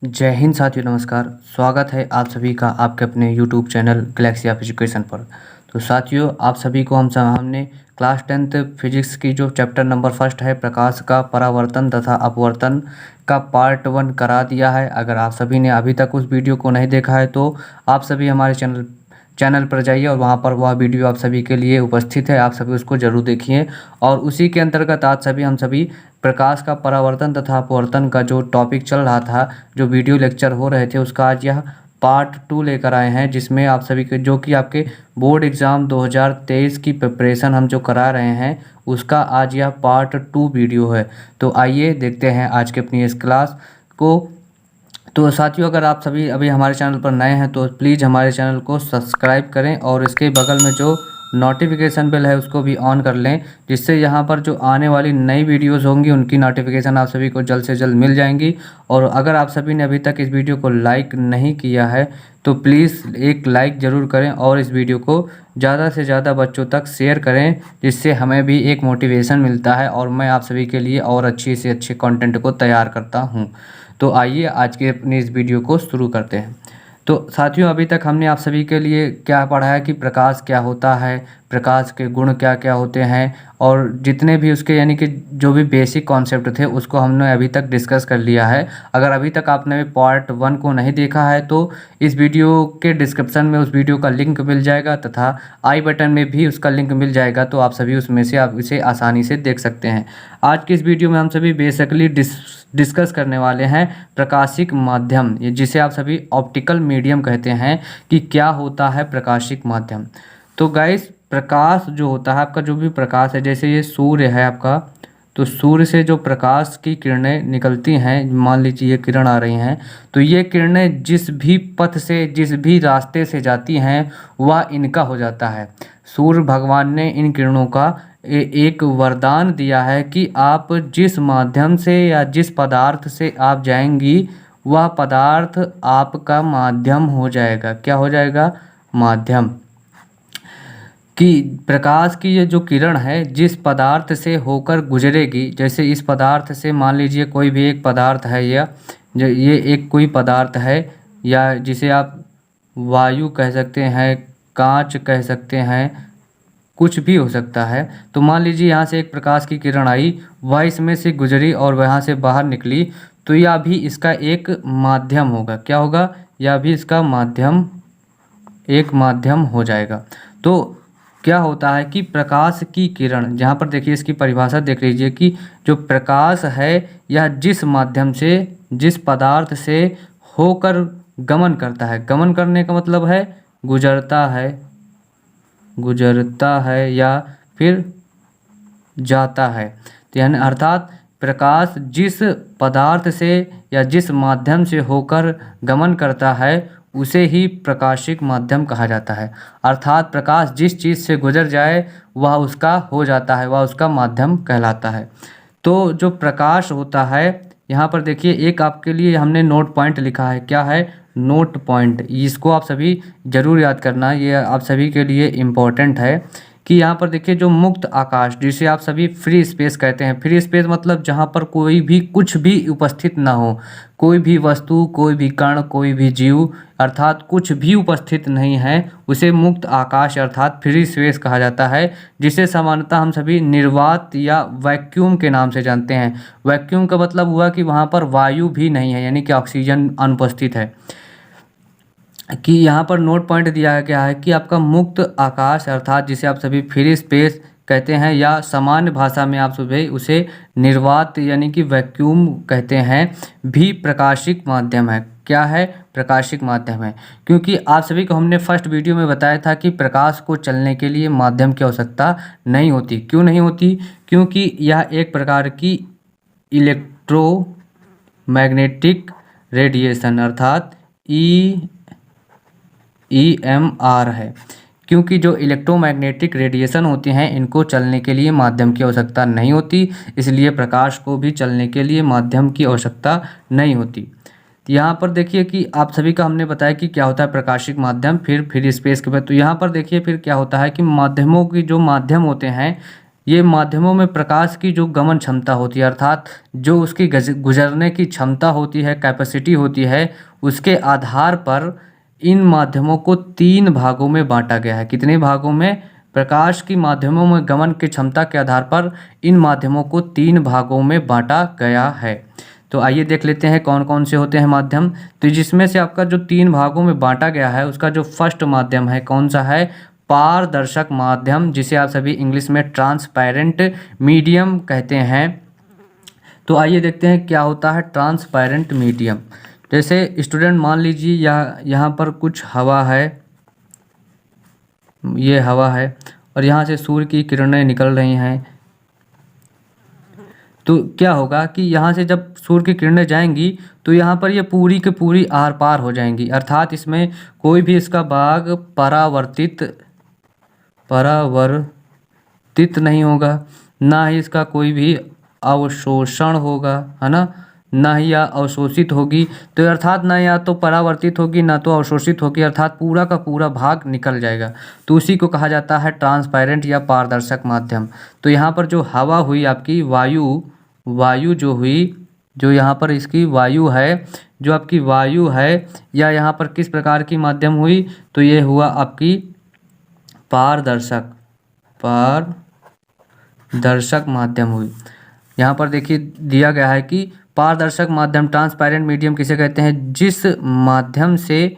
जय हिंद साथियों, नमस्कार। स्वागत है आप सभी का आपके अपने YouTube channel Galaxy of education पर। तो साथियों, आप सभी को हमने क्लास 10th फिजिक्स की जो चैप्टर नंबर फर्स्ट है, प्रकाश का परावर्तन तथा अपवर्तन का पार्ट 1 करा दिया है। अगर आप सभी ने अभी तक उस वीडियो को नहीं देखा है तो आप सभी हमारे चैनल पर जाइए और वहाँ पर वह वीडियो आप सभी के लिए उपस्थित है। आप सभी उसको ज़रूर देखिए। और उसी के अंतर्गत आज हम सभी प्रकाश का परावर्तन तथा अपवर्तन का जो टॉपिक चल रहा था, जो वीडियो लेक्चर हो रहे थे, उसका आज यह पार्ट 2 लेकर आए हैं, जिसमें आप सभी के जो कि आपके बोर्ड एग्ज़ाम 2023 की प्रिपरेशन हम जो करा रहे हैं, उसका आज यह पार्ट 2 वीडियो है। तो आइए देखते हैं आज के अपनी इस क्लास को। तो साथियों, अगर आप सभी अभी हमारे चैनल पर नए हैं तो प्लीज़ हमारे चैनल को सब्सक्राइब करें और इसके बगल में जो नोटिफिकेशन बेल है उसको भी ऑन कर लें, जिससे यहाँ पर जो आने वाली नई वीडियोस होंगी उनकी नोटिफिकेशन आप सभी को जल्द से जल्द मिल जाएंगी। और अगर आप सभी ने अभी तक इस वीडियो को लाइक नहीं किया है तो प्लीज़ एक लाइक ज़रूर करें और इस वीडियो को ज़्यादा से ज़्यादा बच्चों तक शेयर करें, जिससे हमें भी एक मोटिवेशन मिलता है और मैं आप सभी के लिए और अच्छी से अच्छे कंटेंट को तैयार करता हूँ। तो आइए आज के अपनी इस वीडियो को शुरू करते हैं। तो साथियों, अभी तक हमने आप सभी के लिए क्या पढ़ा है कि प्रकाश क्या होता है, प्रकाश के गुण क्या क्या होते हैं, और जितने भी उसके यानी कि जो भी बेसिक कॉन्सेप्ट थे उसको हमने अभी तक डिस्कस कर लिया है। अगर अभी तक आपने पार्ट 1 को नहीं देखा है तो इस वीडियो के डिस्क्रिप्शन में उस वीडियो का लिंक मिल जाएगा तथा आई बटन में भी उसका लिंक मिल जाएगा, तो आप सभी उसमें से आप इसे आसानी से देख सकते हैं। आज की इस वीडियो में हम सभी बेसिकली डिस्कस करने वाले हैं प्रकाशिक माध्यम, ये जिसे आप सभी ऑप्टिकल मीडियम कहते हैं, कि क्या होता है प्रकाशिक माध्यम। तो गाइस, प्रकाश जो होता है आपका, जो भी प्रकाश है, जैसे ये सूर्य है आपका, तो सूर्य से जो प्रकाश की किरणें निकलती हैं, मान लीजिए ये किरण आ रही हैं, तो ये किरणें जिस भी पथ से, जिस भी रास्ते से जाती हैं वह इनका हो जाता है। सूर्य भगवान ने इन किरणों का एक वरदान दिया है कि आप जिस माध्यम से या जिस पदार्थ से आप जाएंगी वह पदार्थ आपका माध्यम हो जाएगा। क्या हो जाएगा? माध्यम। कि प्रकाश की ये जो किरण है जिस पदार्थ से होकर गुजरेगी, जैसे इस पदार्थ से मान लीजिए कोई भी एक पदार्थ है, या ये एक कोई पदार्थ है, या जिसे आप वायु कह सकते हैं, कांच कह सकते हैं, कुछ भी हो सकता है। तो मान लीजिए यहाँ से एक प्रकाश की किरण आई, वह इसमें से गुजरी और वहाँ से बाहर निकली, तो यह भी इसका एक माध्यम होगा। क्या होगा? यह भी इसका माध्यम, एक माध्यम हो जाएगा। तो क्या होता है कि प्रकाश की किरण, जहाँ पर देखिए इसकी परिभाषा देख लीजिए कि जो प्रकाश है यह जिस माध्यम से, जिस पदार्थ से होकर गमन करता है, गमन करने का मतलब है गुजरता है, गुजरता है या फिर जाता है। तो यानी अर्थात प्रकाश जिस पदार्थ से या जिस माध्यम से होकर गमन करता है उसे ही प्रकाशिक माध्यम कहा जाता है। अर्थात प्रकाश जिस चीज़ से गुजर जाए वह उसका हो जाता है, वह उसका माध्यम कहलाता है। तो जो प्रकाश होता है, यहाँ पर देखिए एक आपके लिए हमने नोट पॉइंट लिखा है। क्या है? Note point. इसको आप सभी ज़रूर याद करना, ये आप सभी के लिए इम्पोर्टेंट है। कि यहाँ पर देखिए जो मुक्त आकाश, जिसे आप सभी फ्री स्पेस कहते हैं। फ्री स्पेस मतलब जहाँ पर कोई भी कुछ भी उपस्थित ना हो, कोई भी वस्तु, कोई भी कण, कोई भी जीव, अर्थात कुछ भी उपस्थित नहीं है, उसे मुक्त आकाश अर्थात फ्री स्पेस कहा जाता है, जिसे सामान्यतः हम सभी निर्वात या वैक्यूम के नाम से जानते हैं। वैक्यूम का मतलब हुआ कि वहाँ पर वायु भी नहीं है, यानी कि ऑक्सीजन अनुपस्थित है। कि यहाँ पर नोट पॉइंट दिया गया है कि आपका मुक्त आकाश अर्थात जिसे आप सभी फ्री स्पेस कहते हैं, या सामान्य भाषा में आप सभी उसे निर्वात यानी कि वैक्यूम कहते हैं, भी प्रकाशिक माध्यम है। क्या है? प्रकाशिक माध्यम है। क्योंकि आप सभी को हमने फर्स्ट वीडियो में बताया था कि प्रकाश को चलने के लिए माध्यम की आवश्यकता नहीं होती। क्यों नहीं होती? क्योंकि यह एक प्रकार की इलेक्ट्रोमैग्नेटिक रेडिएशन अर्थात EMR है। क्योंकि जो इलेक्ट्रोमैग्नेटिक रेडिएशन होती हैं इनको चलने के लिए माध्यम की आवश्यकता नहीं होती, इसलिए प्रकाश को भी चलने के लिए माध्यम की आवश्यकता नहीं होती। तो यहाँ पर देखिए कि आप सभी का हमने बताया कि क्या होता है प्रकाशिक माध्यम, फिर फ्री स्पेस के बाद। तो यहाँ पर देखिए फिर क्या होता है कि माध्यमों की जो माध्यम होते हैं, ये माध्यमों में प्रकाश की जो गमन क्षमता होती है, अर्थात जो उसकी गुजरने की क्षमता होती है, कैपेसिटी होती है, उसके आधार पर इन माध्यमों को 3 भागों में बांटा गया है। कितने भागों में? प्रकाश की माध्यमों में गमन की क्षमता के आधार पर इन माध्यमों को 3 भागों में बांटा गया है। तो आइए देख लेते हैं कौन कौन से होते हैं माध्यम। तो जिसमें से आपका जो 3 भागों में बांटा गया है, उसका जो फर्स्ट माध्यम है कौन सा है? पारदर्शक माध्यम, जिसे आप सभी इंग्लिश में ट्रांसपेरेंट मीडियम कहते हैं। तो आइए देखते हैं क्या होता है ट्रांसपेरेंट मीडियम। जैसे स्टूडेंट मान लीजिए यहाँ पर कुछ हवा है, ये हवा है और यहाँ से सूर्य की किरणें निकल रही हैं। तो क्या होगा कि यहाँ से जब सूर्य की किरणें जाएंगी तो यहाँ पर ये पूरी की पूरी आर पार हो जाएंगी, अर्थात इसमें कोई भी इसका भाग परावर्तित नहीं होगा, ना ही इसका कोई भी अवशोषण होगा, है ना, ना ही या अवशोषित होगी। तो अर्थात ना या तो परावर्तित होगी ना तो अवशोषित होगी, अर्थात पूरा का पूरा भाग निकल जाएगा। तो उसी को कहा जाता है ट्रांसपेरेंट या पारदर्शक माध्यम। तो यहाँ पर जो हवा हुई आपकी वायु जो हुई, जो यहाँ पर इसकी वायु है, जो आपकी वायु है, या यहाँ पर किस प्रकार की माध्यम हुई? तो ये हुआ आपकी पारदर्शक माध्यम हुई। यहाँ पर देखिए दिया गया है कि पारदर्शक माध्यम ट्रांसपेरेंट मीडियम किसे कहते हैं? जिस माध्यम से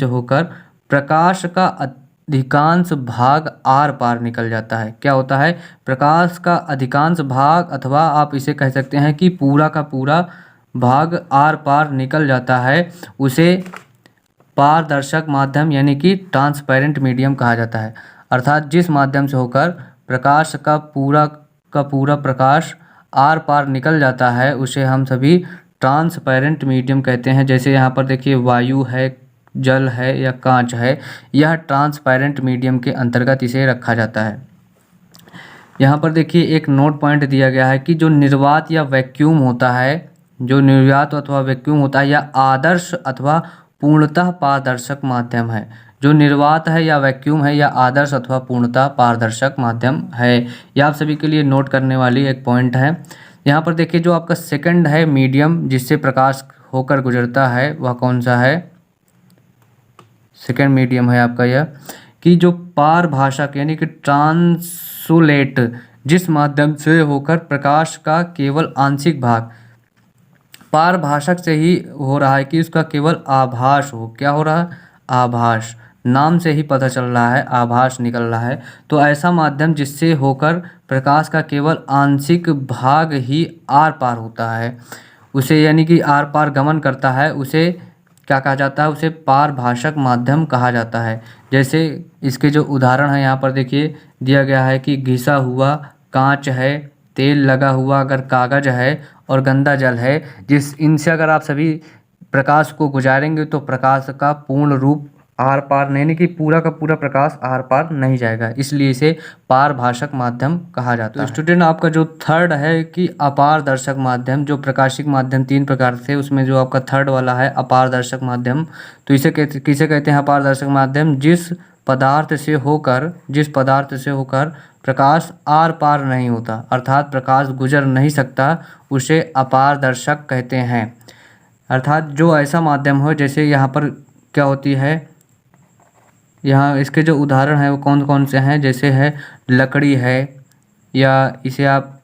होकर प्रकाश का अधिकांश भाग आर पार निकल जाता है। क्या होता है? प्रकाश का अधिकांश भाग, अथवा आप इसे कह सकते हैं कि पूरा का पूरा भाग आर पार निकल जाता है, उसे पारदर्शक माध्यम यानी कि ट्रांसपेरेंट मीडियम कहा जाता है। अर्थात जिस माध्यम से होकर प्रकाश का पूरा प्रकाश आर पार निकल जाता है, उसे हम सभी ट्रांसपेरेंट मीडियम कहते हैं। जैसे यहाँ पर देखिए वायु है, जल है या कांच है, यह ट्रांसपेरेंट मीडियम के अंतर्गत इसे रखा जाता है। यहाँ पर देखिए एक नोट पॉइंट दिया गया है कि जो निर्वात या वैक्यूम होता है, या आदर्श अथवा पूर्णतः पारदर्शक माध्यम है। जो निर्वात है या वैक्यूम है या आदर्श अथवा पूर्णतः पारदर्शक माध्यम है। यह आप सभी के लिए नोट करने वाली एक पॉइंट है। यहाँ पर देखिए जो आपका सेकंड है मीडियम जिससे प्रकाश होकर गुजरता है, वह कौन सा है? सेकंड मीडियम है आपका यह कि जो पारभाषक यानी कि ट्रांसलेट, जिस माध्यम से होकर प्रकाश का केवल आंशिक भाग, पारभाषक से ही हो रहा है कि उसका केवल आभास हो। क्या हो रहा है? आभास। नाम से ही पता चल रहा है, आभास निकल रहा है। तो ऐसा माध्यम जिससे होकर प्रकाश का केवल आंशिक भाग ही आर पार होता है, उसे यानी कि आर पार गमन करता है, उसे क्या कहा जाता है? उसे पारभाषक माध्यम कहा जाता है। जैसे इसके जो उदाहरण है यहाँ पर देखिए दिया गया है कि घिसा हुआ कांच है, तेल लगा हुआ अगर कागज है और गंदा जल है, इनसे अगर आप सभी प्रकाश को गुजारेंगे तो प्रकाश का पूर्ण रूप आर पार नहीं, कि पूरा का पूरा प्रकाश आर पार नहीं जाएगा, इसलिए इसे पारभाषक माध्यम कहा जाता है। तो स्टूडेंट आपका जो थर्ड है कि अपारदर्शक माध्यम, जो प्रकाशिक माध्यम 3 प्रकार थे, उसमें जो आपका थर्ड वाला है अपारदर्शक माध्यम। तो इसे किसे कहते हैं? अपारदर्शक माध्यम जिस पदार्थ से होकर प्रकाश आर पार नहीं होता, अर्थात प्रकाश गुजर नहीं सकता, उसे अपारदर्शक कहते हैं। अर्थात जो ऐसा माध्यम हो, जैसे यहाँ पर क्या होती है, यहाँ इसके जो उदाहरण है वो कौन कौन से हैं? जैसे है लकड़ी है, या इसे आप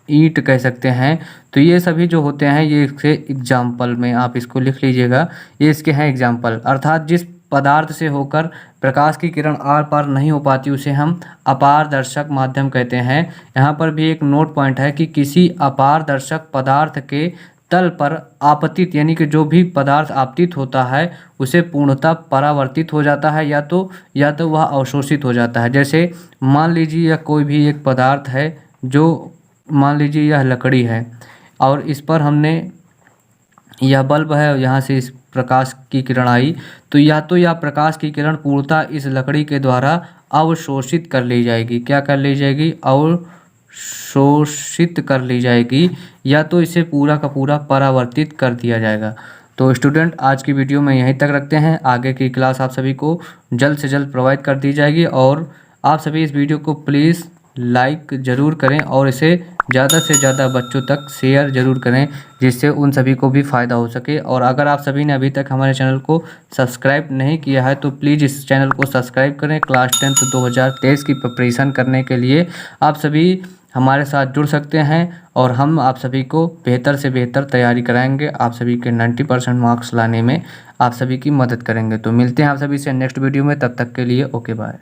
ईंट कह सकते हैं। तो ये सभी जो होते हैं ये इसके एग्जाम्पल में आप इसको लिख लीजिएगा, ये इसके हैं एग्जाम्पल। अर्थात जिस पदार्थ से होकर प्रकाश की किरण आर पार नहीं हो पाती, उसे हम अपारदर्शक माध्यम कहते हैं। यहाँ पर भी एक नोट पॉइंट है कि किसी अपारदर्शक पदार्थ के तल पर आपतित यानी कि जो भी पदार्थ आपतित होता है उसे पूर्णतः परावर्तित हो जाता है, या तो वह अवशोषित हो जाता है। जैसे मान लीजिए यह कोई भी एक पदार्थ है, जो मान लीजिए यह लकड़ी है और इस पर हमने, यह बल्ब है और यहाँ से इस प्रकाश की किरण आई, तो यह प्रकाश की किरण पूर्णतः इस लकड़ी के द्वारा अवशोषित कर ली जाएगी। क्या कर ली जाएगी? अवशोषित कर ली जाएगी, या तो इसे पूरा का पूरा परावर्तित कर दिया जाएगा। तो स्टूडेंट आज की वीडियो में यहीं तक रखते हैं, आगे की क्लास आप सभी को जल्द से जल्द प्रोवाइड कर दी जाएगी। और आप सभी इस वीडियो को प्लीज़ लाइक ज़रूर करें और इसे ज़्यादा से ज़्यादा बच्चों तक शेयर ज़रूर करें, जिससे उन सभी को भी फ़ायदा हो सके। और अगर आप सभी ने अभी तक हमारे चैनल को सब्सक्राइब नहीं किया है तो प्लीज़ इस चैनल को सब्सक्राइब करें। क्लास 10th 2023 की प्रिपरेशन करने के लिए आप सभी हमारे साथ जुड़ सकते हैं और हम आप सभी को बेहतर से बेहतर तैयारी कराएंगे। आप सभी के 90% मार्क्स लाने में आप सभी की मदद करेंगे। तो मिलते हैं आप सभी से नेक्स्ट वीडियो में, तब तक के लिए ओके बाय।